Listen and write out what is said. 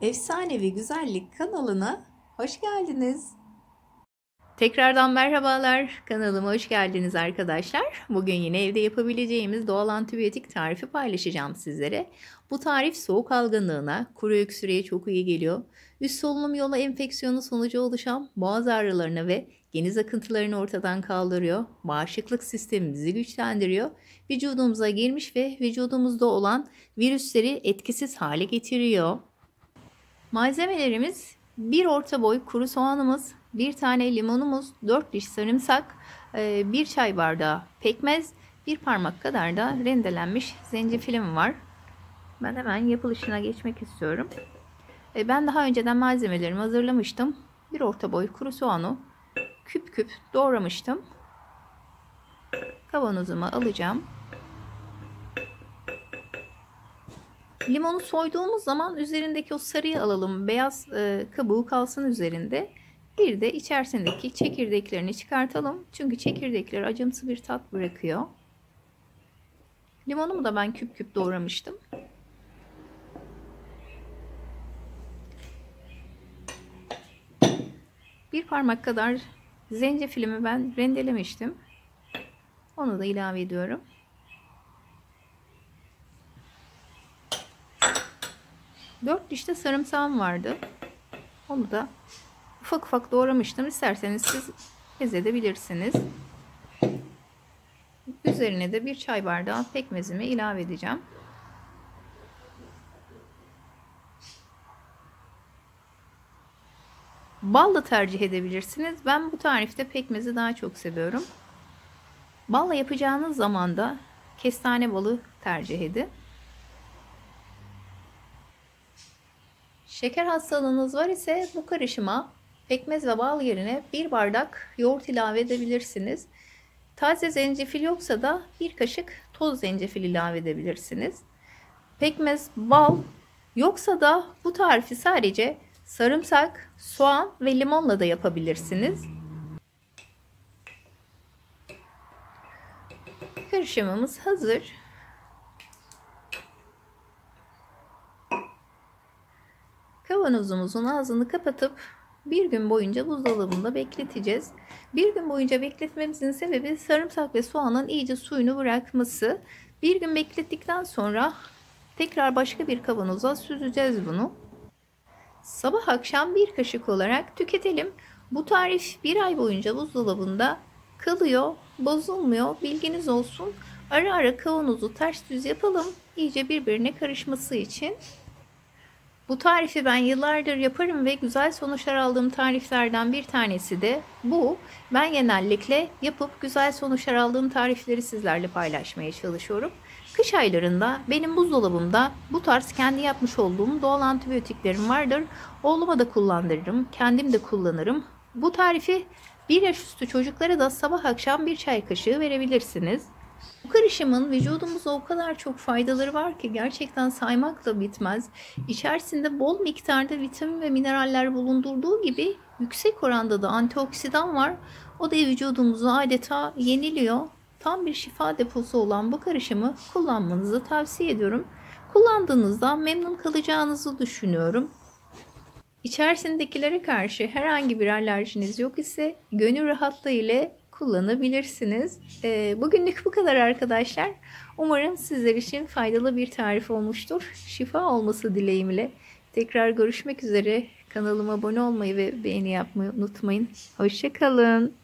Efsanevi Güzellik kanalına hoş geldiniz. Tekrardan merhabalar. Kanalıma hoş geldiniz arkadaşlar. Bugün yine evde yapabileceğimiz doğal antibiyotik tarifi paylaşacağım sizlere. Bu tarif soğuk algınlığına, kuru öksürüğe çok iyi geliyor. Üst solunum yolu enfeksiyonu sonucu oluşan boğaz ağrılarını ve geniz akıntılarını ortadan kaldırıyor. Bağışıklık sistemimizi güçlendiriyor. Vücudumuza girmiş ve vücudumuzda olan virüsleri etkisiz hale getiriyor. Malzemelerimiz: bir orta boy kuru soğanımız, bir tane limonumuz, 4 diş sarımsak, 1 çay bardağı pekmez, bir parmak kadar da rendelenmiş zencefilim var. Ben hemen yapılışına geçmek istiyorum. Ben daha önceden malzemelerimi hazırlamıştım. Bir orta boy kuru soğanı küp küp doğramıştım. Kavanozuma alacağım. Limonu soyduğumuz zaman üzerindeki o sarıyı alalım. Beyaz kabuğu kalsın üzerinde. Bir de içerisindeki çekirdeklerini çıkartalım. Çünkü çekirdekler acımsı bir tat bırakıyor. Limonumu da ben küp küp doğramıştım. Bir parmak kadar zencefilimi ben rendelemiştim. Onu da ilave ediyorum. Dört diş de sarımsağım vardı. Onu da ufak ufak doğramıştım. İsterseniz siz ezebilirsiniz. Üzerine de bir çay bardağı pekmezimi ilave edeceğim. Bal da tercih edebilirsiniz. Ben bu tarifte pekmezi daha çok seviyorum. Balla yapacağınız zaman da kestane balı tercih edin. Şeker hastalığınız var ise bu karışıma pekmez ve bal yerine bir bardak yoğurt ilave edebilirsiniz. Taze zencefil yoksa da bir kaşık toz zencefil ilave edebilirsiniz. Pekmez, bal yoksa da bu tarifi sadece sarımsak, soğan ve limonla da yapabilirsiniz. Karışımımız hazır. Kavanozumuzun ağzını kapatıp bir gün boyunca buzdolabında bekleteceğiz. Bir gün boyunca bekletmemizin sebebi sarımsak ve soğanın iyice suyunu bırakması. Bir gün beklettikten sonra tekrar başka bir kavanoza süzeceğiz bunu. Sabah akşam bir kaşık olarak tüketelim. Bu tarif bir ay boyunca buzdolabında kalıyor, bozulmuyor. Bilginiz olsun. Ara ara kavanozu ters düz yapalım, iyice birbirine karışması için. Bu tarifi ben yıllardır yaparım ve güzel sonuçlar aldığım tariflerden bir tanesi de bu. Ben genellikle yapıp güzel sonuçlar aldığım tarifleri sizlerle paylaşmaya çalışıyorum. Kış aylarında benim buzdolabımda bu tarz kendi yapmış olduğum doğal antibiyotiklerim vardır. Oğluma da kullandırırım, kendim de kullanırım. Bu tarifi 1 yaş üstü çocuklara da sabah akşam bir çay kaşığı verebilirsiniz. Bu karışımın vücudumuza o kadar çok faydaları var ki gerçekten saymakla bitmez. İçerisinde bol miktarda vitamin ve mineraller bulundurduğu gibi yüksek oranda da antioksidan var. O da vücudumuzu adeta yeniliyor. Tam bir şifa deposu olan bu karışımı kullanmanızı tavsiye ediyorum. Kullandığınızda memnun kalacağınızı düşünüyorum. İçerisindekilere karşı herhangi bir alerjiniz yok ise gönül rahatlığı ile kullanabilirsiniz. Bugünlük bu kadar arkadaşlar. Umarım sizler için faydalı bir tarif olmuştur. Şifa olması dileğimle. Tekrar görüşmek üzere. Kanalıma abone olmayı ve beğeni yapmayı unutmayın. Hoşça kalın.